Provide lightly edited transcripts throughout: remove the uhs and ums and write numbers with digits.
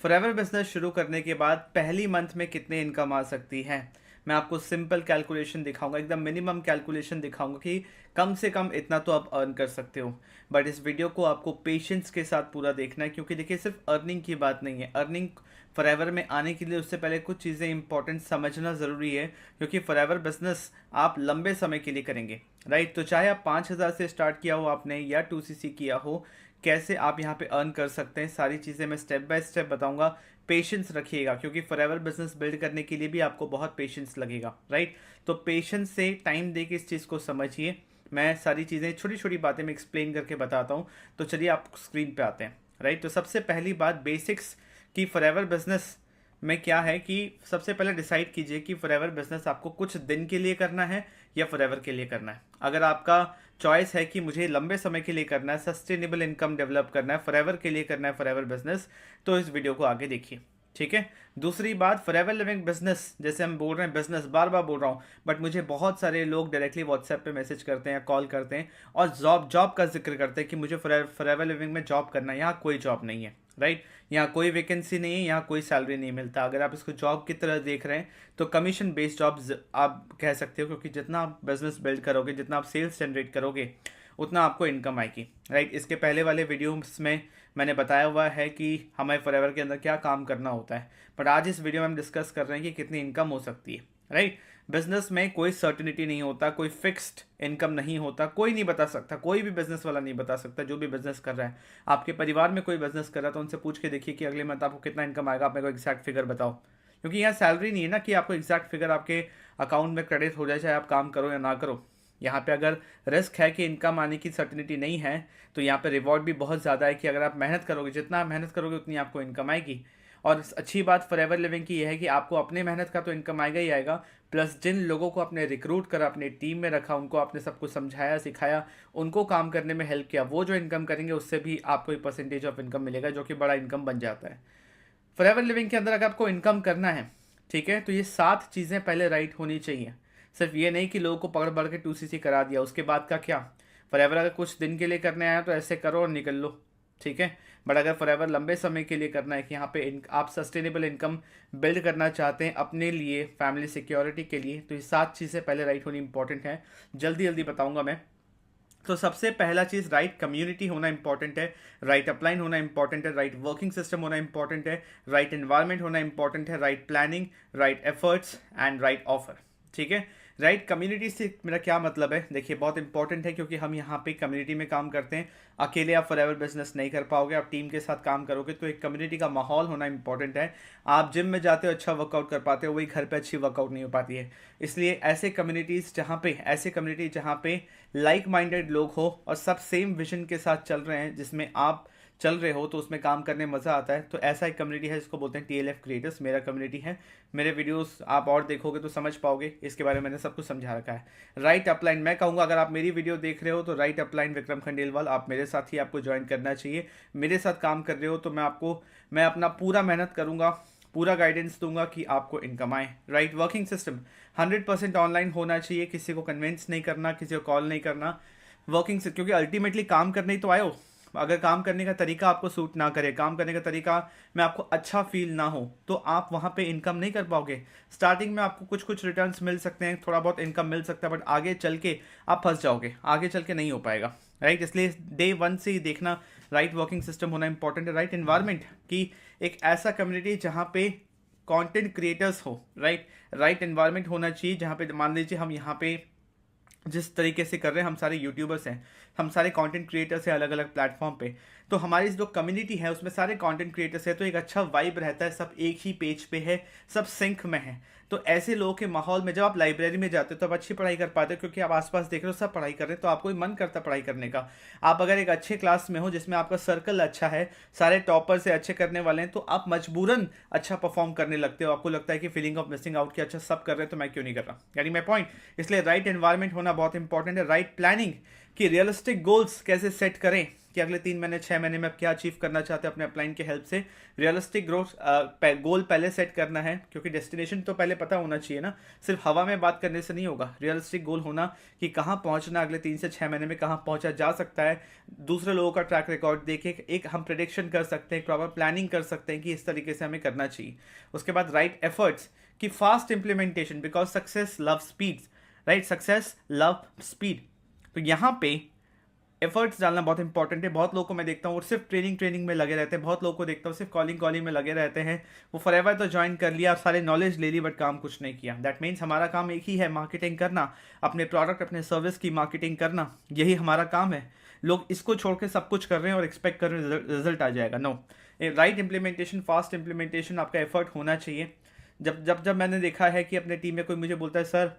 Forever business शुरू करने के बाद पहली मंथ में कितने इनकम आ सकती है। मैं आपको सिंपल कैलकुलेशन दिखाऊंगा, एकदम मिनिमम कैलकुलेशन दिखाऊंगा कि कम से कम इतना तो आप अर्न कर सकते हो। बट इस वीडियो को आपको पेशेंस के साथ पूरा देखना है, क्योंकि देखिए सिर्फ अर्निंग की बात नहीं है। अर्निंग फॉरएवर में आने के लिए उससे पहले कुछ चीज़ें इंपॉर्टेंट समझना ज़रूरी है, क्योंकि फॉरएवर बिजनेस आप लंबे समय के लिए करेंगे, राइट। तो चाहे आप 5,000 से स्टार्ट किया हो आपने या 2CC किया हो, कैसे आप यहाँ पे अर्न कर सकते हैं, सारी चीज़ें मैं स्टेप बाय स्टेप बताऊंगा। पेशेंस रखिएगा, क्योंकि फॉरएवर बिजनेस बिल्ड करने के लिए भी आपको बहुत पेशेंस लगेगा, राइट। तो पेशेंस से टाइम दे के इस चीज़ को समझिए। मैं सारी चीज़ें छोटी छोटी बातें में एक्सप्लेन करके बताता हूँ। तो चलिए आप स्क्रीन पे आते हैं, राइट। तो सबसे पहली बात बेसिक्स की फॉरएवर बिजनेस में क्या है कि सबसे पहले डिसाइड कीजिए कि फॉरएवर बिजनेस आपको कुछ दिन के लिए करना है या फॉरएवर के लिए करना है। अगर आपका चॉइस है कि मुझे लंबे समय के लिए करना है, सस्टेनेबल इनकम डेवलप करना है, फॉरएवर के लिए करना है फॉरएवर बिजनेस, तो इस वीडियो को आगे देखिए, ठीक है। दूसरी बात, फॉरएवर लिविंग बिजनेस, जैसे हम बोल रहे हैं बिजनेस, बार बार बोल रहा हूँ, बट मुझे बहुत सारे लोग डायरेक्टली व्हाट्सएप पे मैसेज करते हैं या कॉल करते हैं और जॉब जॉब का जिक्र करते हैं कि मुझे फॉरएवर लिविंग में जॉब करना है। यहाँ कोई जॉब नहीं है, राइट। यहाँ कोई वैकेंसी नहीं है, यहाँ कोई सैलरी नहीं मिलता। अगर आप इसको जॉब की तरह देख रहे हैं तो कमीशन बेस्ड जॉब आप कह सकते हो, क्योंकि जितना आप बिजनेस बिल्ड करोगे, जितना आप सेल्स जनरेट करोगे, उतना आपको इनकम आएगी, राइट। इसके पहले वाले वीडियोस में मैंने बताया हुआ है कि हमें फॉरएवर के अंदर क्या काम करना होता है, बट आज इस वीडियो में हम डिस्कस कर रहे हैं कि कितनी इनकम हो सकती है, राइट। बिजनेस में कोई सर्टिनिटी नहीं होता, कोई फिक्स्ड इनकम नहीं होता, कोई नहीं बता सकता, कोई भी बिजनेस वाला नहीं बता सकता। जो भी बिजनेस कर रहा है, आपके परिवार में कोई बिजनेस कर रहा है तो उनसे पूछ के देखिए कि अगले मंथ आपको कितना इनकम आएगा, आप मेरे को एग्जैक्ट फिगर बताओ। क्योंकि यहाँ सैलरी नहीं है ना कि आपको एग्जैक्ट फिगर आपके अकाउंट में क्रेडिट हो जाए, चाहे आप काम करो या ना करो। यहाँ पे अगर रिस्क है कि इनकम आने की सर्टिनिटी नहीं है, तो यहाँ पे रिवॉर्ड भी बहुत ज़्यादा है कि अगर आप मेहनत करोगे, जितना आप मेहनत करोगे उतनी आपको इनकम आएगी। और अच्छी बात फॉरएवर लिविंग की यह है कि आपको अपने मेहनत का तो इनकम आएगा ही आएगा, प्लस जिन लोगों को आपने रिक्रूट करा, अपने टीम में रखा, उनको आपने सब कुछ समझाया सिखाया, उनको काम करने में हेल्प किया, वो जो इनकम करेंगे उससे भी आपको एक परसेंटेज ऑफ इनकम मिलेगा, जो कि बड़ा इनकम बन जाता है। फॉरएवर लिविंग के अंदर अगर आपको इनकम करना है, ठीक है, तो ये 7 चीज़ें पहले राइट होनी चाहिए। सिर्फ ये नहीं कि लोगों को पकड़ पकड़ के 2CC करा दिया, उसके बाद का क्या। फॉरएवर अगर कुछ दिन के लिए करने आया तो ऐसे करो और निकल लो, ठीक है। बट अगर फॉरएवर लंबे समय के लिए करना है कि यहाँ पे आप सस्टेनेबल इनकम बिल्ड करना चाहते हैं अपने लिए, फैमिली सिक्योरिटी के लिए, तो ये 7 चीज़ें पहले राइट होनी इंपॉर्टेंट है। जल्दी जल्दी बताऊंगा मैं। तो सबसे पहला चीज़, राइट कम्युनिटी होना इंपॉर्टेंट है, राइट अपलाइन होना इंपॉर्टेंट है, राइट वर्किंग सिस्टम होना इंपॉर्टेंट है, राइट एनवायरनमेंट होना इंपॉर्टेंट है, right planning, right efforts and right offer, ठीक है। राइट कम्युनिटी से मेरा क्या मतलब है, देखिए बहुत इंपॉर्टेंट है, क्योंकि हम यहाँ पे कम्युनिटी में काम करते हैं। अकेले आप फॉरएवर बिजनेस नहीं कर पाओगे, आप टीम के साथ काम करोगे, तो एक कम्युनिटी का माहौल होना इंपॉर्टेंट है। आप जिम में जाते हो, अच्छा वर्कआउट कर पाते हो, वही घर पे अच्छी वर्कआउट नहीं हो पाती है। इसलिए ऐसे कम्युनिटीज़ जहाँ पे लाइक माइंडेड लोग हो और सब सेम विजन के साथ चल रहे हैं, जिसमें आप चल रहे हो, तो उसमें काम करने में मज़ा आता है। तो ऐसा एक कम्युनिटी है जिसको बोलते हैं TLF क्रिएटर्स, मेरा कम्युनिटी है। मेरे वीडियोस आप और देखोगे तो समझ पाओगे, इसके बारे में मैंने सब कुछ समझा रखा है। राइट अपलाइन, मैं कहूँगा अगर आप मेरी वीडियो देख रहे हो तो राइट अपलाइन विक्रम खंडेलवाल, आप मेरे साथ ही आपको ज्वाइन करना चाहिए। मेरे साथ काम कर रहे हो तो मैं अपना पूरा मेहनत करूँगा, पूरा गाइडेंस दूंगा कि आपको इनकम आए। राइट वर्किंग सिस्टम 100% ऑनलाइन होना चाहिए, किसी को कन्विंस नहीं करना, किसी को कॉल नहीं करना। वर्किंग से, क्योंकि अल्टीमेटली काम करने ही तो आए हो। अगर काम करने का तरीका आपको सूट ना करे, काम करने का तरीका में आपको अच्छा फील ना हो, तो आप वहाँ पे इनकम नहीं कर पाओगे। स्टार्टिंग में आपको कुछ कुछ रिटर्न्स मिल सकते हैं, थोड़ा बहुत इनकम मिल सकता है, बट आगे चल के आप फंस जाओगे, आगे चल के नहीं हो पाएगा, राइट। इसलिए डे 1 से ही देखना, राइट वर्किंग सिस्टम होना इंपॉर्टेंट है। राइट एनवायरनमेंट की एक ऐसा कम्युनिटी जहाँ पे कंटेंट क्रिएटर्स हो, राइट एनवायरनमेंट होना चाहिए, जहाँ पे मान लीजिए हम यहाँ पे जिस तरीके से कर रहे हैं, हम सारे यूट्यूबर्स हैं, हम सारे कंटेंट क्रिएटर्स हैं अलग अलग प्लेटफॉर्म पे, तो हमारी जो कम्युनिटी है उसमें सारे कंटेंट क्रिएटर्स हैं, तो एक अच्छा वाइब रहता है, सब एक ही पेज पे है, सब सिंक में है। तो ऐसे लोगों के माहौल में जब आप लाइब्रेरी में जाते हो तो आप अच्छी पढ़ाई कर पाते हो, क्योंकि आप आसपास देख रहे हो सब पढ़ाई कर रहे हैं, तो आपको भी मन करता है पढ़ाई करने का। आप अगर एक अच्छे क्लास में हो जिसमें आपका सर्कल अच्छा है, सारे टॉपर से अच्छे करने वाले हैं, तो आप मजबूरन अच्छा परफॉर्म करने लगते हो। आपको लगता है कि फीलिंग ऑफ मिसिंग आउट की, अच्छा सब कर रहे हैं तो मैं क्यों नहीं कर रहा, यानी मैं पॉइंट। इसलिए राइट एनवायरनमेंट होना बहुत इंपॉर्टेंट है। राइट प्लानिंग, कि रियलिस्टिक गोल्स कैसे सेट करें, कि अगले 3 महीने 6 महीने में आप क्या अचीव करना चाहते हैं अपने अपलाइन की हेल्प से। रियलिस्टिक ग्रोथ गोल पहले सेट करना है, क्योंकि डेस्टिनेशन तो पहले पता होना चाहिए ना, सिर्फ हवा में बात करने से नहीं होगा। रियलिस्टिक गोल होना कि कहाँ पहुँचना, अगले 3 से 6 महीने में कहाँ पहुँचा जा सकता है। दूसरे लोगों का ट्रैक रिकॉर्ड देख के एक हम प्रेडिक्शन कर सकते हैं, प्रॉपर प्लानिंग कर सकते हैं कि इस तरीके से हमें करना चाहिए। उसके बाद राइट एफर्ट्स की fast implementation, because success love speed, right, success love speed. तो यहाँ पे एफर्ट्स डालना बहुत इंपॉर्टेंट है। बहुत लोगों को मैं देखता हूँ वो सिर्फ ट्रेनिंग में लगे रहते हैं, बहुत लोगों को देखता हूँ सिर्फ कॉलिंग में लगे रहते हैं। वो फॉरएवर तो ज्वाइन कर लिया, सारे नॉलेज ले ली, बट काम कुछ नहीं किया। दैट मीन्स हमारा काम एक ही है, मार्केटिंग करना, अपने प्रोडक्ट अपने सर्विस की मार्केटिंग करना, यही हमारा काम है। लोग इसको छोड़ के सब कुछ कर रहे हैं और एक्सपेक्ट कर रहे हैं रिजल्ट आ जाएगा। No, right implementation, fast implementation, आपका एफर्ट होना चाहिए। जब मैंने देखा है कि अपने टीम में कोई मुझे बोलता है सर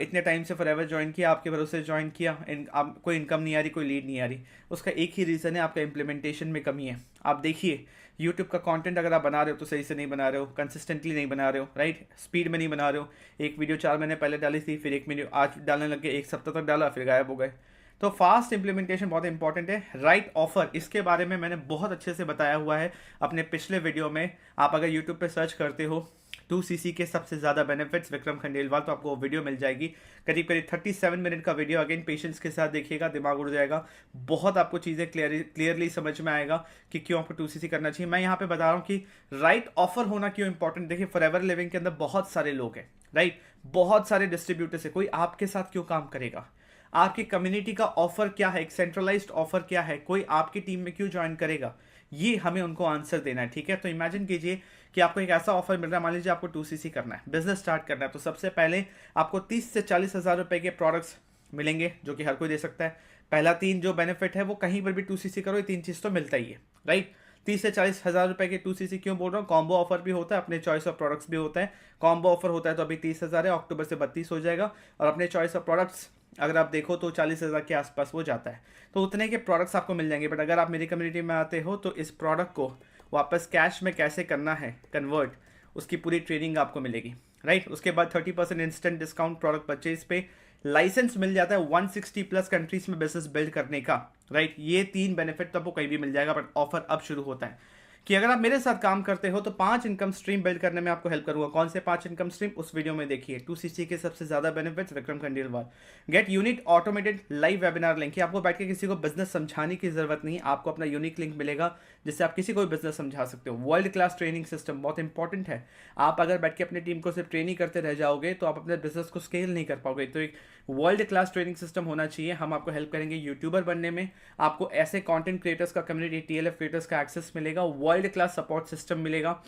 इतने टाइम से फॉरएवर ज्वाइन किया, आपके भरोसे ज्वाइन किया, आप कोई इनकम नहीं आ रही, कोई लीड नहीं आ रही, उसका एक ही रीज़न है, आपका इंप्लीमेंटेशन में कमी है। आप देखिए यूट्यूब का कंटेंट अगर आप बना रहे हो तो सही से नहीं बना रहे हो, कंसिस्टेंटली नहीं बना रहे हो, राइट, स्पीड में नहीं बना रहे हो। एक वीडियो 4 महीने पहले डाली थी, फिर एक वीडियो आज डालने लग गए, 1 सप्ताह तक डाला, फिर गायब हो गए। तो फास्ट इंप्लीमेंटेशन बहुत इंपॉर्टेंट है। राइट ऑफर, इसके बारे में मैंने बहुत अच्छे से बताया हुआ है अपने पिछले वीडियो में। आप अगर यूट्यूब पे सर्च करते हो 2cc के सबसे ज़्यादा बेनिफिट्स विक्रम खंडेलवाल, तो आपको वो वीडियो मिल जाएगी। करीब 37 मिनट का वीडियो, अगेन पेशेंस के साथ देखिएगा, दिमाग उड़ जाएगा, बहुत आपको चीज़ें क्लियरली समझ में आएगा कि क्यों आपको 2cc करना चाहिए। मैं यहाँ पे बता रहा हूँ कि राइट ऑफर होना क्यों इंपॉर्टेंट। देखिए फॉरएवर लिविंग के अंदर बहुत सारे लोग हैं, राइट, बहुत सारे डिस्ट्रीब्यूटर्स है, कोई आपके साथ क्यों काम करेगा? आपकी कम्युनिटी का ऑफर क्या है, एक सेंट्रलाइज्ड ऑफर क्या है, कोई आपकी टीम में क्यों ज्वाइन करेगा, ये हमें उनको आंसर देना है। ठीक है, तो इमेजिन कीजिए कि आपको एक ऐसा ऑफर मिल रहा है, मान लीजिए आपको 2cc करना है, बिजनेस स्टार्ट करना है, तो सबसे पहले आपको 30 से 40 हज़ार रुपए के प्रोडक्ट्स मिलेंगे, जो कि हर कोई दे सकता है। पहला 3 जो बेनिफिट है वो कहीं पर भी 2cc करो, ये 3 चीज़ तो मिलता ही है, राइट। 30 से 40 हज़ार रुपए के 2cc क्यों बोल रहा हूँ? कॉम्बो ऑफर भी होता है, अपने चॉइस ऑफ प्रोडक्ट्स भी होता है। कॉम्बो ऑफर होता है तो अभी 30 हज़ार है, अक्टूबर से 32 हो जाएगा, और अपने चॉइस ऑफ प्रोडक्ट्स अगर आप देखो तो 40 हज़ार के आसपास वो जाता है। तो उतने के प्रोडक्ट्स आपको मिल जाएंगे। बट अगर आप मेरी कम्युनिटी में आते हो तो इस प्रोडक्ट को वापस कैश में कैसे करना है कन्वर्ट, उसकी पूरी ट्रेनिंग आपको मिलेगी, राइट। उसके बाद 30% इंस्टेंट डिस्काउंट प्रोडक्ट परचेज पे, लाइसेंस मिल जाता है 160+ कंट्रीज में बिजनेस बिल्ड करने का, राइट। ये 3 बेनिफिट तो आपको कहीं भी मिल जाएगा, बट ऑफर अब शुरू होता है कि अगर आप मेरे साथ काम करते हो तो 5 इनकम स्ट्रीम बिल्ड करने में आपको हेल्प करूंगा। कौन से 5 इनकम स्ट्रीम, उस वीडियो में देखिए। 2cc के सबसे ज्यादा benefits, Vikram Khandelwal. Get unique automated live webinar link, आपको बैठ के किसी को बिजनेस समझाने की जरूरत नहीं, आपको अपना यूनिक लिंक मिलेगा जिससे आप किसी को भी बिजनेस समझा सकते हो। वर्ल्ड क्लास ट्रेनिंग सिस्टम बहुत इंपॉर्टेंट है। आप अगर बैठ के अपनी टीम को सिर्फ ट्रेनिंग करते रह जाओगे तो आप अपने बिजनेस को स्केल नहीं कर पाओगे। तो एक वर्ल्ड क्लास ट्रेनिंग सिस्टम होना चाहिए। हम आपको हेल्प करेंगे यूट्यूबर बनने में, आपको ऐसे कंटेंट क्रिएटर्स का कम्युनिटी, TLF क्रिएटर्स का एक्सेस मिलेगा, वर्ल्ड क्लास सपोर्ट सिस्टम मिलेगा,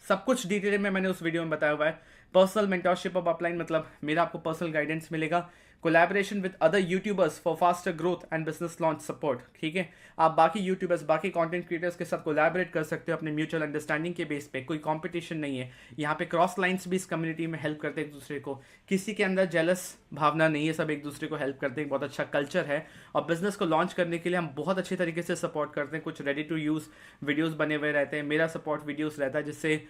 सब कुछ डिटेल में मैंने उस वीडियो में बताया हुआ है। पर्सनल मेंटरशिप ऑफ अपलाइन, मतलब मेरा आपको पर्सनल गाइडेंस मिलेगा। Collaboration with other YouTubers for faster growth and business launch support, ठीक है। आप बाकी यूट्यूबर्स, बाकी कंटेंट क्रिएटर्स के साथ कोलैबोरेट कर सकते हो अपने म्यूचुअल अंडरस्टैंडिंग के बेस पे। कोई कंपटीशन नहीं है यहाँ पे। क्रॉस लाइंस भी इस कम्युनिटी में हेल्प करते हैं एक दूसरे को, किसी के अंदर जेलस भावना नहीं है, सब एक दूसरे को हेल्प करते हैं। बहुत अच्छा कल्चर है, और बिजनेस को लॉन्च करने के लिए हम बहुत अच्छी तरीके से सपोर्ट करते हैं। कुछ रेडी टू यूज़ वीडियोज़ बने हुए रहते हैं, मेरा सपोर्ट वीडियोज़ रहता है, जिससे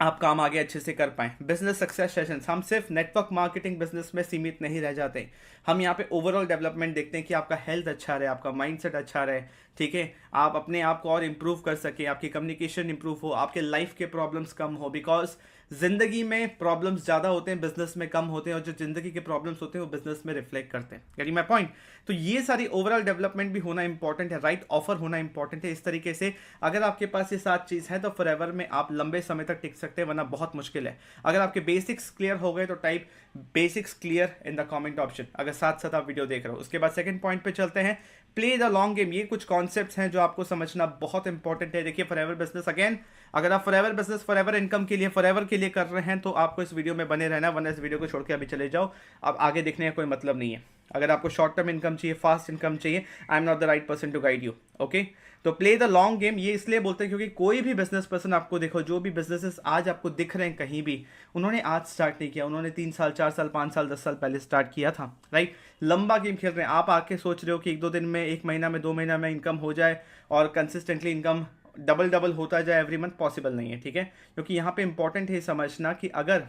आप काम आगे अच्छे से कर पाएं। बिजनेस सक्सेस सेशंस, हम सिर्फ नेटवर्क मार्केटिंग बिजनेस में सीमित नहीं रह जाते, हम यहाँ पे ओवरऑल डेवलपमेंट देखते हैं कि आपका हेल्थ अच्छा रहे, आपका माइंडसेट अच्छा रहे, ठीक है, आप अपने आप को और इम्प्रूव कर सके, आपकी कम्युनिकेशन इंप्रूव हो, आपके लाइफ के प्रॉब्लम्स कम हो। बिकॉज जिंदगी में प्रॉब्लम्स ज़्यादा होते हैं, बिजनेस में कम होते हैं, और जो जिंदगी के प्रॉब्लम्स होते हैं वो बिजनेस में रिफ्लेक्ट करते हैं। Getting my point? तो ये सारी ओवरऑल डेवलपमेंट भी होना इंपॉर्टेंट है, राइट ऑफर होना इंपॉर्टेंट है। इस तरीके से अगर आपके पास ये 7 चीज़ है तो फॉरएवर में आप लंबे समय तक टिक सकते हैं, वरना बहुत मुश्किल है। अगर आपके बेसिक्स क्लियर हो गए तो type basics clear in the comment option, अगर साथ साथ आप वीडियो देख रहे हो। उसके बाद सेकंड पॉइंट पे चलते हैं, प्ले द लॉन्ग गेम। ये कुछ कॉन्सेप्ट्स हैं जो आपको समझना बहुत इंपॉर्टेंट है। देखिए फॉरएवर बिजनेस, अगेन अगर आप फॉरएवर बिजनेस फॉरएवर इनकम के लिए फॉरएवर के लिए कर रहे हैं तो आपको इस वीडियो में बने रहना, वरना इस वीडियो को छोड़ के अभी चले जाओ, अब आगे देखने का कोई मतलब नहीं है। अगर आपको शॉर्ट टर्म इनकम चाहिए, फास्ट इनकम चाहिए, I am not the right person to guide you, okay. तो प्ले द लॉन्ग गेम ये इसलिए बोलते हैं क्योंकि कोई भी बिजनेस पर्सन, आपको देखो जो भी बिजनेसेस आज आपको दिख रहे हैं कहीं भी, उन्होंने आज स्टार्ट नहीं किया, उन्होंने 3 साल 4 साल 5 साल 10 साल पहले स्टार्ट किया था, राइट। लंबा गेम खेल रहे हैं। आप आके सोच रहे हो कि 1-2 दिन में, 1 महीना में, 2 महीना में इनकम हो जाए और कंसिस्टेंटली इनकम डबल होता जाए एवरी मंथ, पॉसिबल नहीं है, ठीक है। क्योंकि यहाँ पे इंपॉर्टेंट है समझना कि अगर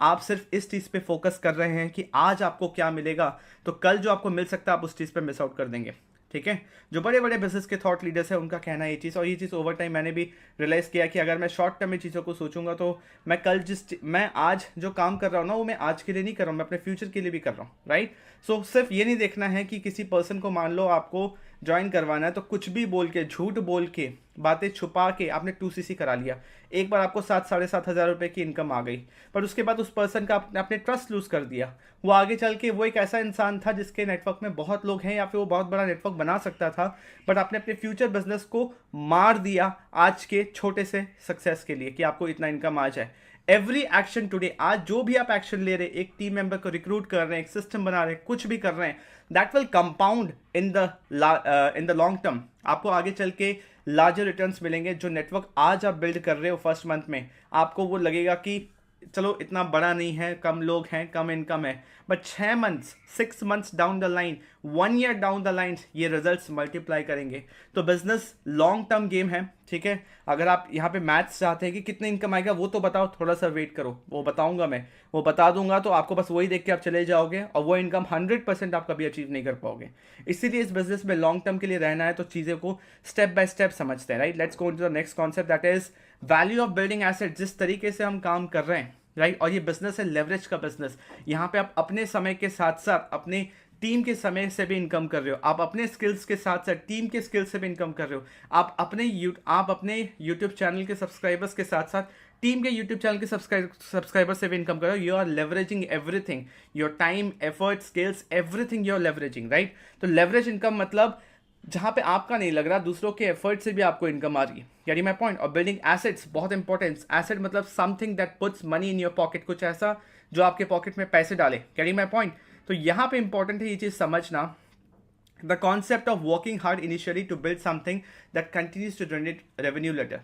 आप सिर्फ इस चीज़ पे फोकस कर रहे हैं कि आज आपको क्या मिलेगा, तो कल जो आपको मिल सकता है आप उस चीज़ पे मिस आउट कर देंगे। ठीक है। जो बड़े बड़े बिजनेस के थॉट लीडर्स हैं उनका कहना है ये चीज़, और ये चीज़ ओवर टाइम मैंने भी रियलाइज़ किया कि अगर मैं शॉर्ट टर्म में चीज़ों को सोचूंगा तो मैं आज जो काम कर रहा हूँ ना वो मैं आज के लिए नहीं कर रहा हूँ, मैं अपने फ्यूचर के लिए भी कर रहा हूँ, राइट। सो सिर्फ ये नहीं देखना है कि किसी पर्सन को मान लो आपको ज्वाइन करवाना है तो कुछ भी बोल के, झूठ बोल के, बातें छुपा के आपने 2cc करा लिया। एक बार आपको 7,000-7,500 रुपए की इनकम आ गई, पर उसके बाद उस पर्सन का आपने ट्रस्ट लूज कर दिया। वो आगे चल के वो एक ऐसा इंसान था जिसके नेटवर्क में बहुत लोग हैं या फिर वो बहुत बड़ा नेटवर्क बना सकता था, बट आपने अपने फ्यूचर बिजनेस को मार दिया आज के छोटे से सक्सेस के लिए कि आपको इतना इनकम आ जाए। एवरी एक्शन टुडे, आज जो भी आप एक्शन ले रहे हैं, एक टीम मेंबर को रिक्रूट कर रहे हैं, एक सिस्टम बना रहे हैं, कुछ भी कर रहे हैं, that will compound in the long term. आपको आगे चल के लार्जर रिटर्न्स मिलेंगे। जो नेटवर्क आज आप बिल्ड कर रहे हो फर्स्ट मंथ में, आपको वो लगेगा कि चलो इतना बड़ा नहीं है, कम लोग हैं, कम इनकम है, but 6 months, 6 months down the line, 1 year down the line ये रिजल्ट्स मल्टीप्लाई करेंगे। तो बिजनेस लॉन्ग टर्म गेम है, ठीक है। अगर आप यहाँ पे मैथ्स चाहते हैं कि कितने इनकम आएगा वो तो बताओ, थोड़ा सा वेट करो, वो बताऊंगा मैं, वो बता दूंगा तो आपको बस वही देख के आप चले जाओगे और वो इनकम 100% आप कभी अचीव नहीं कर पाओगे। इसीलिए इस बिजनेस में लॉन्ग टर्म के लिए रहना है तो चीज़ों को स्टेप बाय स्टेप समझते हैं, right. Let's go to the next concept, that is value of building asset. जिस तरीके से हम काम कर रहे हैं, राइट, और ये बिजनेस है लेवरेज का बिजनेस। यहाँ पे आप अपने समय के साथ साथ अपने टीम के समय से भी इनकम कर रहे हो, आप अपने स्किल्स के साथ साथ टीम के स्किल्स से भी इनकम कर रहे हो, आप अपने यूट्यूब चैनल के सब्सक्राइबर्स के साथ साथ टीम के यूट्यूब चैनल के सब्सक्राइबर से भी इनकम कर रहे हो। You are leveraging everything, your time, effort, skills, everything you are leveraging, right. तो लेवरेज इनकम मतलब जहाँ पे आपका नहीं लग रहा, दूसरों के एफर्ट से भी आपको इनकम आ रही है, यानी माई पॉइंट। और बिल्डिंग एसेट्स बहुत इंपॉर्टेंट। एसेट मतलब something that puts money in your pocket, कुछ ऐसा जो आपके पॉकेट में पैसे डाले, कैरी माई पॉइंट। तो यहाँ पे इंपॉर्टेंट है ये चीज़ समझना, the concept of working hard initially to build something that continues to generate revenue later.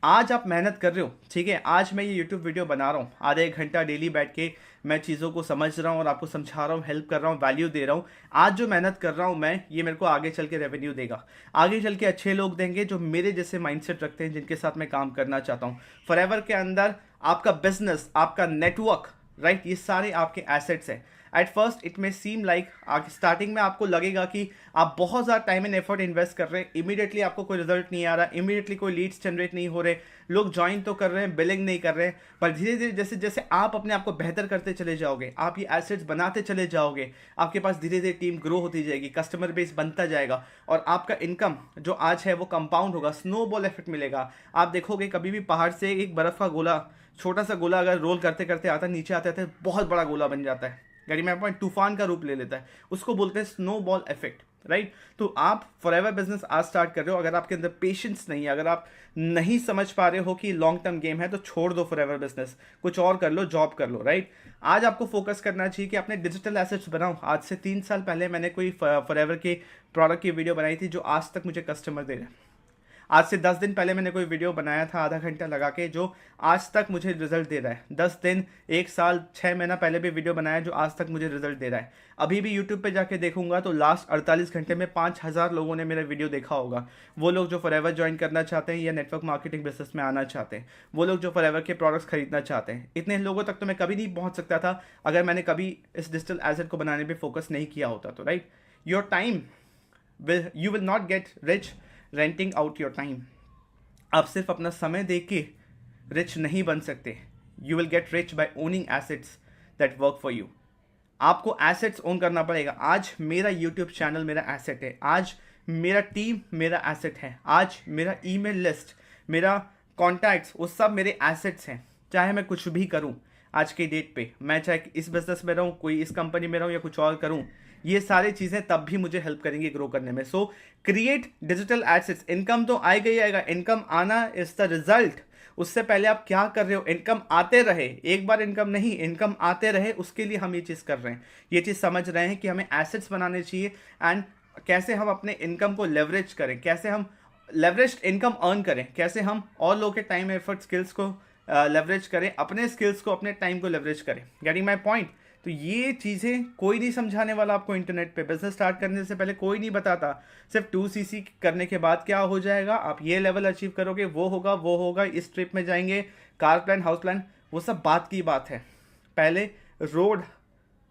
आज आप मेहनत कर रहे हो, ठीक है, आज मैं ये यूट्यूब वीडियो बना रहा हूँ, आधा 1 घंटा डेली बैठ के मैं चीज़ों को समझ रहा हूँ और आपको समझा रहा हूँ, हेल्प कर रहा हूँ, वैल्यू दे रहा हूँ। आज जो मेहनत कर रहा हूँ मैं, ये मेरे को आगे चल के रेवेन्यू देगा, आगे चल के अच्छे लोग देंगे जो मेरे जैसे माइंडसेट रखते हैं, जिनके साथ मैं काम करना चाहता हूँ। फॉरएवर के अंदर आपका बिजनेस, आपका नेटवर्क, राइट, ये सारे आपके एसेट्स हैं। At first it may seem like, starting में आपको लगेगा कि आप बहुत ज़्यादा टाइम एंड एफर्ट इन्वेस्ट कर रहे हैं, इमीडिएटली आपको कोई रिजल्ट नहीं आ रहा, इमीडिएटली कोई लीड्स जनरेट नहीं हो रहे, लोग ज्वाइन तो कर रहे हैं, बिलिंग नहीं कर रहे हैं, पर धीरे धीरे जैसे जैसे आप अपने आप को बेहतर करते चले जाओगे, आप ये एसेट्स बनाते चले जाओगे, आपके पास धीरे धीरे टीम ग्रो होती जाएगी, कस्टमर बेस बनता जाएगा और आपका इनकम जो आज है वो कंपाउंड होगा, स्नोबॉल इफेक्ट मिलेगा। आप देखोगे कभी भी पहाड़ से एक बर्फ़ का गोला, छोटा सा गोला अगर रोल करते करते आता नीचे आते आते बहुत बड़ा गोला बन जाता है, गाड़ी में पॉइंट तूफान का रूप ले लेता है, उसको बोलते हैं स्नो बॉल इफेक्ट, राइट। तो आप फॉरएवर बिजनेस आज स्टार्ट कर रहे हो, अगर आपके अंदर पेशेंस नहीं है, अगर आप नहीं समझ पा रहे हो कि लॉन्ग टर्म गेम है, तो छोड़ दो फॉरएवर बिजनेस, कुछ और कर लो, जॉब कर लो, राइट। आज आपको फोकस करना चाहिए कि अपने डिजिटल एसेट्स बनाओ। आज से 3 साल पहले मैंने कोई फॉरएवर के प्रोडक्ट की वीडियो बनाई थी जो आज तक मुझे कस्टमर दे रहे हैं। आज से 10 दिन पहले मैंने कोई वीडियो बनाया था आधा घंटा लगा के जो आज तक मुझे रिजल्ट दे रहा है। 10 दिन, 1 साल, 6 महीना पहले भी वीडियो बनाया जो आज तक मुझे रिजल्ट दे रहा है। अभी भी यूट्यूब पे जाके देखूंगा तो लास्ट 48 घंटे में 5000 लोगों ने मेरा वीडियो देखा होगा। वो लोग जो फॉरएवर ज्वाइन करना चाहते हैं या नेटवर्क मार्केटिंग बिजनेस में आना चाहते हैं, वो लोग जो फॉरएवर के प्रोडक्ट्स खरीदना चाहते हैं। इतने लोगों तक तो मैं कभी नहीं पहुँच सकता था अगर मैंने कभी इस डिजिटल एसेट को बनाने पर फोकस नहीं किया होता तो, right. Your time you will not get rich renting out your time. आप सिर्फ अपना समय दे के रिच नहीं बन सकते। You will get rich by owning assets that work for you. आपको एसेट्स ओन करना पड़ेगा। आज मेरा यूट्यूब चैनल मेरा एसेट है, आज मेरा टीम मेरा एसेट है, आज मेरा ईमेल लिस्ट, मेरा कॉन्टैक्ट्स, वो सब मेरे एसेट्स हैं। चाहे मैं कुछ भी करूं आज के डेट पे, मैं चाहे इस बिजनेस में रहूं, कोई इस कंपनी में रहूं या कुछ और करूं, ये सारी चीज़ें तब भी मुझे हेल्प करेंगी ग्रो करने में। सो क्रिएट डिजिटल एसेट्स। इनकम तो आएगा ही आएगा, इनकम आना इज द रिजल्ट। उससे पहले आप क्या कर रहे हो, इनकम आते रहे, एक बार इनकम नहीं, इनकम आते रहे, उसके लिए हम ये चीज़ कर रहे हैं। ये चीज़ समझ रहे हैं कि हमें एसेट्स बनाने चाहिए एंड कैसे हम अपने इनकम को लेवरेज करें, कैसे हम लेवरेज्ड इनकम अर्न करें, कैसे हम और लोगों के टाइम एफर्ट स्किल्स को लेवरेज करें, अपने स्किल्स को अपने टाइम को लेवरेज करें। Getting my point. तो ये चीज़ें कोई नहीं समझाने वाला आपको इंटरनेट पे। बिजनेस स्टार्ट करने से पहले कोई नहीं बताता। सिर्फ 2cc करने के बाद क्या हो जाएगा, आप ये लेवल अचीव करोगे, वो होगा वो होगा, इस ट्रिप में जाएंगे, कार प्लान, हाउस प्लान, वो सब बात की बात है। पहले रोड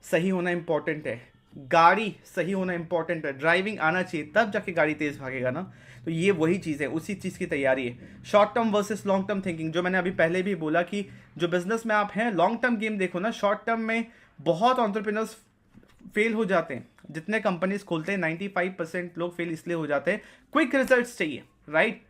सही होना इंपॉर्टेंट है। गाड़ी सही होना इंपॉर्टेंट है, ड्राइविंग आना चाहिए, तब जाके गाड़ी तेज भागेगा ना। तो ये वही चीज़ है, उसी चीज़ की तैयारी है। Short term versus long term thinking, जो मैंने अभी पहले भी बोला कि जो बिजनेस में आप हैं, लॉन्ग टर्म गेम देखो ना। शॉर्ट टर्म में बहुत एंटरप्रेन्योर्स फेल हो जाते हैं, जितने कंपनीज खोलते हैं 95% लोग फेल इसलिए हो जाते हैं, क्विक रिजल्ट्स चाहिए, राइट।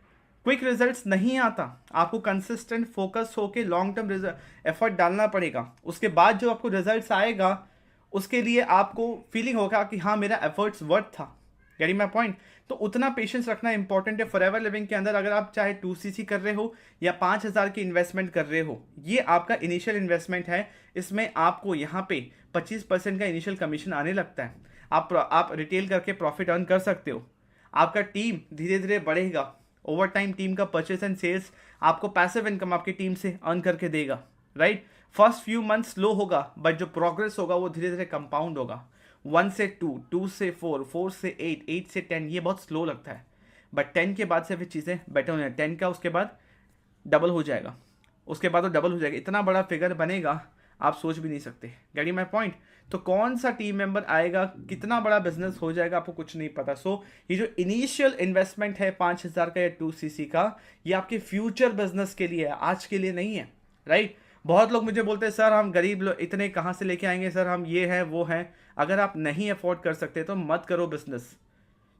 क्विक रिजल्ट्स नहीं आता, आपको कंसिस्टेंट फोकस होके लॉन्ग टर्म एफर्ट डालना पड़ेगा। उसके बाद जो आपको रिजल्ट्स आएगा, उसके लिए आपको फीलिंग होगा कि हाँ मेरा एफर्ट्स वर्थ था। Getting my point. तो उतना पेशेंस रखना इंपॉर्टेंट है फॉरएवर लिविंग के अंदर। अगर आप चाहे 2cc कर रहे हो या 5,000 की इन्वेस्टमेंट कर रहे हो, ये आपका इनिशियल इन्वेस्टमेंट है। इसमें आपको यहाँ पे 25% का इनिशियल कमीशन आने लगता है। आप रिटेल करके प्रॉफिट अर्न कर सकते हो। आपका टीम धीरे धीरे बढ़ेगा, ओवर टाइम टीम का परचेस एंड सेल्स आपको पैसिव इनकम आपकी टीम से अर्न करके देगा, right. First few month slow होगा, बट जो प्रोग्रेस होगा वो धीरे धीरे कंपाउंड होगा। 1 से 2, 2 से 4, 4 से 8, 8 से 10, ये बहुत स्लो लगता है, बट 10 के बाद से फिर चीज़ें बेटर होने, 10 का उसके बाद डबल हो जाएगा, उसके बाद वो डबल हो जाएगा। इतना बड़ा फिगर बनेगा आप सोच भी नहीं सकते। Getting my point. तो कौन सा टीम मेंबर आएगा, कितना बड़ा बिजनेस हो जाएगा, आपको कुछ नहीं पता। सो ये जो इनिशियल इन्वेस्टमेंट है 5,000 का या 2cc का, ये आपके फ्यूचर बिजनेस के लिए है, आज के लिए नहीं है, राइट। बहुत लोग मुझे बोलते हैं सर हम गरीब लोग इतने कहाँ से लेके आएंगे, सर हम ये हैं वो हैं। अगर आप नहीं अफोर्ड कर सकते तो मत करो बिजनेस,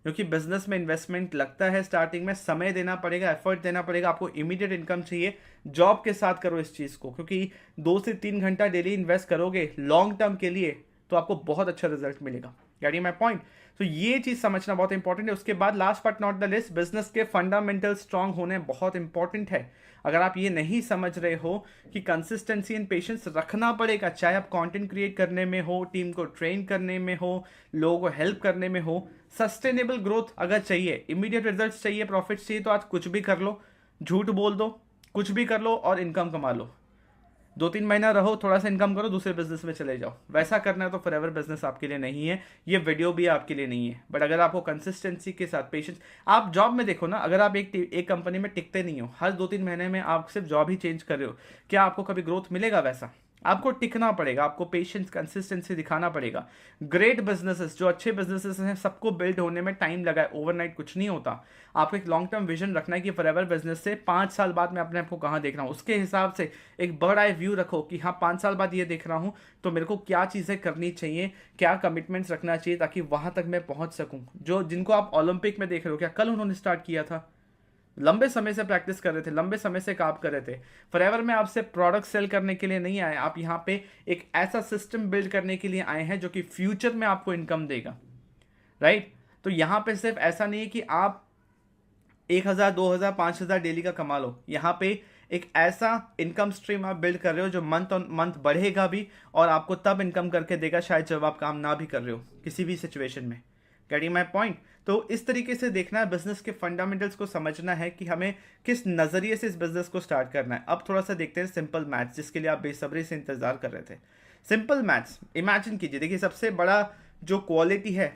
क्योंकि बिजनेस में इन्वेस्टमेंट लगता है, स्टार्टिंग में समय देना पड़ेगा, एफर्ट देना पड़ेगा, आपको इमीडिएट इनकम चाहिए। जॉब के साथ करो इस चीज़ को, क्योंकि 2 से 3 घंटा डेली इन्वेस्ट करोगे लॉन्ग टर्म के लिए तो आपको बहुत अच्छा रिजल्ट मिलेगा। Getting my point. तो ये चीज़ समझना बहुत इंपॉर्टेंट है। उसके बाद last but not the list, business के फंडामेंटल स्ट्रांग होने बहुत इंपॉर्टेंट है। अगर आप ये नहीं समझ रहे हो कि कंसिस्टेंसी एंड पेशेंस रखना पड़ेगा, चाहे आप कंटेंट क्रिएट करने में हो, टीम को ट्रेन करने में हो, लोगों को हेल्प करने में हो, सस्टेनेबल ग्रोथ अगर चाहिए, इमीडिएट रिजल्ट्स चाहिए, प्रॉफिट्स चाहिए, तो आज कुछ भी कर लो, झूठ बोल दो, कुछ भी कर लो और इनकम कमा लो। 2-3 महीना रहो, थोड़ा सा इनकम करो, दूसरे बिजनेस में चले जाओ। वैसा करना है तो फॉरएवर बिजनेस आपके लिए नहीं है, ये वीडियो भी आपके लिए नहीं है। बट अगर आपको कंसिस्टेंसी के साथ पेशेंस, आप जॉब में देखो ना, अगर आप एक कंपनी में टिकते नहीं हो, हर 2-3 महीने में आप सिर्फ जॉब ही चेंज कर रहे हो, क्या आपको कभी ग्रोथ मिलेगा? वैसा आपको टिकना पड़ेगा, आपको पेशेंस कंसिस्टेंसी दिखाना पड़ेगा। ग्रेट बिजनेसेस, जो अच्छे बिजनेसेस हैं, सबको बिल्ड होने में टाइम लगा है, ओवरनाइट कुछ नहीं होता। आपको एक लॉन्ग टर्म विजन रखना है कि फॉरएवर बिजनेस से 5 साल बाद मैं अपने आप को कहाँ देख रहा हूँ, उसके हिसाब से एक बर्ड आई व्यू रखो कि हाँ 5 साल बाद ये देख रहा हूँ तो मेरे को क्या चीज़ें करनी चाहिए, क्या कमिटमेंट्स रखना चाहिए ताकि वहाँ तक मैं पहुँच सकूँ। जो जिनको आप ओलंपिक में देख रहे हो, क्या कल उन्होंने स्टार्ट किया था? लंबे समय से प्रैक्टिस कर रहे थे, लंबे समय से काम कर रहे थे। फॉरएवर में आपसे प्रोडक्ट सेल करने के लिए नहीं आए, आप यहाँ पे एक ऐसा सिस्टम बिल्ड करने के लिए आए हैं जो कि फ्यूचर में आपको इनकम देगा, राइट। तो यहाँ पे सिर्फ ऐसा नहीं है कि आप 1,000, 2,000, 5,000 डेली का कमा लो। यहाँ पे एक ऐसा इनकम स्ट्रीम आप बिल्ड कर रहे हो जो मंथ ऑन मंथ बढ़ेगा भी और आपको तब इनकम करके देगा शायद जब आप काम ना भी कर रहे हो किसी भी सिचुएशन में। Getting my point. तो इस तरीके से देखना है, बिजनेस के फंडामेंटल्स को समझना है कि हमें किस नज़रिए से इस बिजनेस को स्टार्ट करना है। अब थोड़ा सा देखते हैं सिंपल मैथ्स, जिसके लिए आप बेसब्री से इंतजार कर रहे थे। सिंपल मैथ्स इमेजिन कीजिए, देखिए सबसे बड़ा जो क्वालिटी है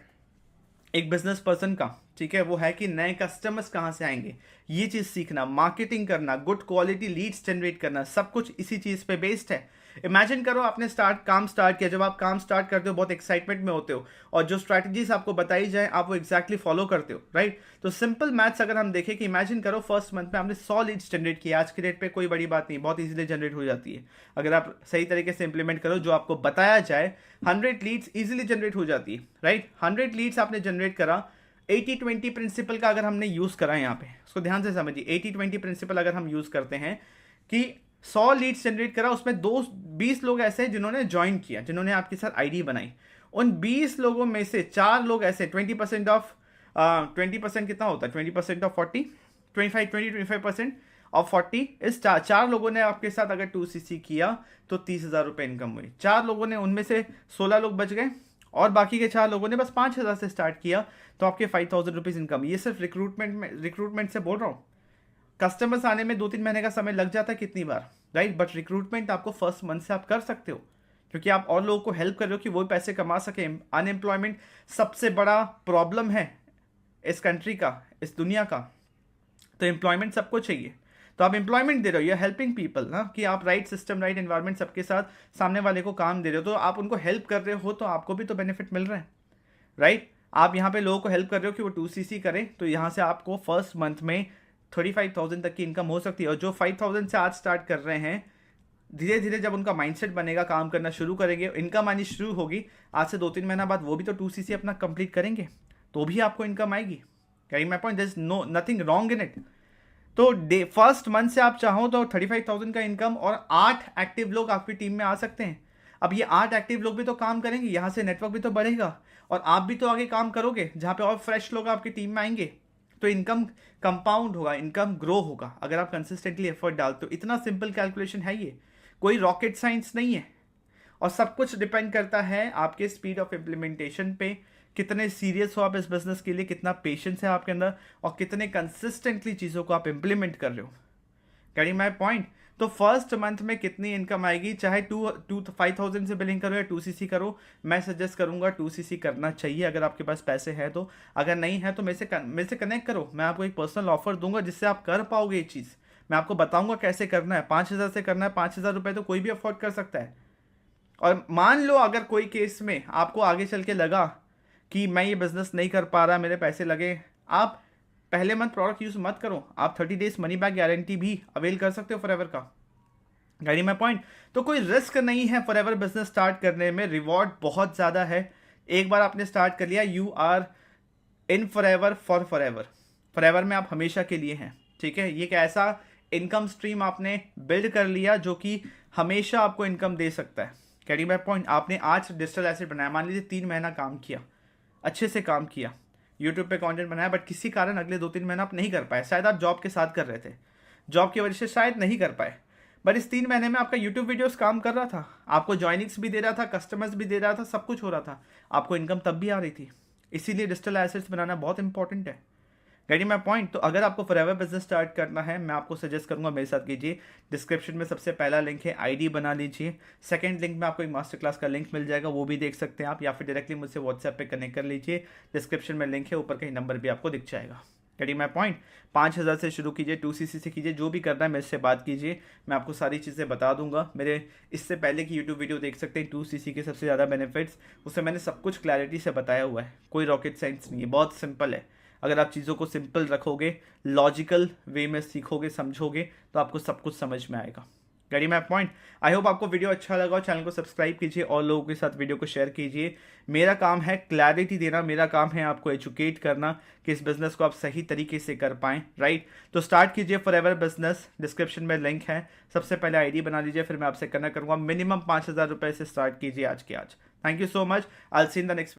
एक बिजनेस पर्सन का, ठीक है, वो है कि नए कस्टमर्स कहाँ से आएंगे, ये चीज़ सीखना, मार्केटिंग करना, गुड क्वालिटी लीड्स जनरेट करना, सब कुछ इसी चीज़ पे बेस्ड है। इमेजिन करो आपने काम स्टार्ट किया। जब आप काम स्टार्ट करते हो बहुत एक्साइटमेंट में होते हो और जो स्ट्रैटेजीज आपको बताई जाए आप वो एक्जैक्टली फॉलो करते हो, राइट। तो सिंपल मैथ्स अगर हम देखें कि इमेजिन करो फर्स्ट मंथ में आपने 100 लीड्स जनरेट किया। आज के डेट पे कोई बड़ी बात नहीं, बहुत इजीली जनरेट हो जाती है अगर आप सही तरीके से इंप्लीमेंट करो जो आपको बताया जाए। 100 लीड्स इजीली जनरेट हो जाती है, राइट। 100 लीड्स आपने जनरेट करा। 80-20 प्रिंसिपल का अगर हमने यूज़ करा यहाँ पे, उसको ध्यान से समझिए। 80-20 प्रिंसिपल अगर हम यूज़ करते हैं कि 100 लीड्स जनरेट करा, उसमें 20 लोग ऐसे हैं जिन्होंने ज्वाइन किया, जिन्होंने आपके साथ आईडी बनाई। उन 20 लोगों में से 4 लोग ऐसे 20% ऑफ 20% कितना होता है, 20% ऑफ 40, 25% ऑफ 40 इस 4 लोगों ने आपके साथ अगर 2cc किया तो 30,000 रुपये इनकम हुई। 4 लोगों ने, उनमें से 16 लोग बच गए और बाकी के 4 लोगों ने बस 5,000 से स्टार्ट किया तो आपके 5,000 रुपीज़ इनकम। ये सिर्फ रिक्रूटमेंट से बोल रहा हूँ। कस्टमर्स आने में 2-3 महीने का समय लग जाता है कितनी बार, राइट। बट रिक्रूटमेंट आपको फर्स्ट मंथ से आप कर सकते हो क्योंकि आप और लोगों को हेल्प कर रहे हो कि वो पैसे कमा सके। अनएम्प्लॉयमेंट सबसे बड़ा प्रॉब्लम है इस कंट्री का, इस दुनिया का। तो एम्प्लॉयमेंट सबको चाहिए, तो आप एम्प्लॉयमेंट दे रहे हो, यू हेल्पिंग पीपल ना, कि आप राइट सिस्टम, राइट एनवायरनमेंट सबके साथ सामने वाले को काम दे रहे हो, तो आप उनको हेल्प कर रहे हो तो आपको भी तो बेनिफिट मिल रहा है। राइट। आप यहाँ पे लोगों को हेल्प कर रहे हो कि वो 2cc करें, तो यहाँ से आपको फर्स्ट मंथ में 35,000 तक की इनकम हो सकती है। और जो 5,000 से आज स्टार्ट कर रहे हैं, धीरे धीरे जब उनका माइंडसेट बनेगा, काम करना शुरू करेंगे, इनकम आनी शुरू होगी, आज से 2-3 महीना बाद वो भी तो 2cc अपना कंप्लीट करेंगे, तो भी आपको इनकम आएगी। Carrying my point, there is no nothing wrong in it. तो डे फर्स्ट मंथ से आप चाहो तो 35,000 का इनकम और 8 एक्टिव लोग आपकी टीम में आ सकते हैं। अब ये 8 एक्टिव लोग भी तो काम करेंगे, यहाँ से नेटवर्क भी तो बढ़ेगा और आप भी तो आगे काम करोगे, जहाँ पे और फ्रेश लोग आपकी टीम में आएंगे, तो इनकम कंपाउंड होगा, इनकम ग्रो होगा अगर आप कंसिस्टेंटली एफर्ट डालते हो। इतना सिंपल कैलकुलेशन है ये, कोई रॉकेट साइंस नहीं है। और सब कुछ डिपेंड करता है आपके स्पीड ऑफ इम्प्लीमेंटेशन पे, कितने सीरियस हो आप इस बिजनेस के लिए, कितना पेशेंस है आपके अंदर और कितने कंसिस्टेंटली चीज़ों को आप इम्प्लीमेंट कर रहे हो। Carrying my point. तो फर्स्ट मंथ में कितनी इनकम आएगी, चाहे 5,000 से बिलिंग करो या 2cc करो, मैं सजेस्ट करूंगा 2cc करना चाहिए अगर आपके पास पैसे हैं तो। अगर नहीं है तो मेरे से कनेक्ट करो, मैं आपको एक पर्सनल ऑफर दूंगा जिससे आप कर पाओगे ये चीज़। मैं आपको बताऊंगा कैसे करना है। 5,000 से करना है, 5,000 रुपये तो कोई भी अफोर्ड कर सकता है। और मान लो अगर कोई केस में आपको आगे चल के लगा कि मैं ये बिजनेस नहीं कर पा रहा, मेरे पैसे लगे, आप पहले मंथ प्रोडक्ट यूज मत करो, आप 30 डेज मनी बैक गारंटी भी अवेल कर सकते हो फॉरएवर का। गाड़ी माई पॉइंट। तो कोई रिस्क नहीं है फॉरएवर बिजनेस स्टार्ट करने में, रिवॉर्ड बहुत ज़्यादा है। एक बार आपने स्टार्ट कर लिया, you are in forever for forever. Forever में आप हमेशा के लिए हैं, ठीक है। ये एक ऐसा इनकम स्ट्रीम आपने बिल्ड कर लिया जो कि हमेशा आपको इनकम दे सकता है। Carry my point. आपने आज डिजिटल एसेट बनाया, मान लीजिए 3 महीना काम किया, अच्छे से काम किया, यूट्यूब पे कंटेंट बनाया, बट किसी कारण अगले 2-3 महीना आप नहीं कर पाए। शायद आप जॉब के साथ कर रहे थे, जॉब की वजह से शायद नहीं कर पाए, बट इस 3 महीने में आपका यूट्यूब वीडियोस काम कर रहा था, आपको ज्वाइनिंग्स भी दे रहा था, कस्टमर्स भी दे रहा था, सब कुछ हो रहा था, आपको इनकम तब भी आ रही थी। इसीलिए डिजिटल एसेट्स बनाना बहुत इंपॉर्टेंट है। Getting my point. तो अगर आपको फॉरएवर बिजनेस स्टार्ट करना है, मैं आपको सजेस्ट करूंगा मेरे साथ कीजिए। डिस्क्रिप्शन में सबसे पहला लिंक है, आईडी बना लीजिए। सेकंड लिंक में आपको एक मास्टर क्लास का लिंक मिल जाएगा, वो भी देख सकते हैं आप, या फिर डायरेक्टली मुझसे व्हाट्सएप पे कनेक्ट कर लीजिए। डिस्क्रिप्शन में लिंक है, ऊपर कहीं नंबर भी आपको दिख जाएगा। Getting my point. 5,000 से शुरू कीजिए, 2cc से कीजिए, जो भी करना है मेरे से बात कीजिए, मैं आपको सारी चीज़ें बता दूंगा। मेरे इससे पहले की यूट्यूब वीडियो देख सकते हैं, 2cc के सबसे ज़्यादा बेनिफिट्स, उससे मैंने सब कुछ क्लैरिटी से बताया हुआ है। कोई रॉकेट साइंस नहीं है, बहुत सिंपल है। अगर आप चीज़ों को सिंपल रखोगे, लॉजिकल वे में सीखोगे, समझोगे, तो आपको सब कुछ समझ में आएगा। Getting my point. I hope आपको वीडियो अच्छा लगा, चैनल को सब्सक्राइब कीजिए और लोगों के साथ वीडियो को शेयर कीजिए। मेरा काम है क्लैरिटी देना, मेरा काम है आपको एजुकेट करना कि इस बिजनेस को आप सही तरीके से कर पाएं, राइट। तो स्टार्ट कीजिए फॉरएवर बिजनेस, डिस्क्रिप्शन में लिंक है, सबसे पहले आईडी बना लीजिए, फिर मैं आपसे कनेक्ट करूंगा। मिनिमम 5,000 रुपये से स्टार्ट कीजिए आज के आज। Thank you so much, I will see in the next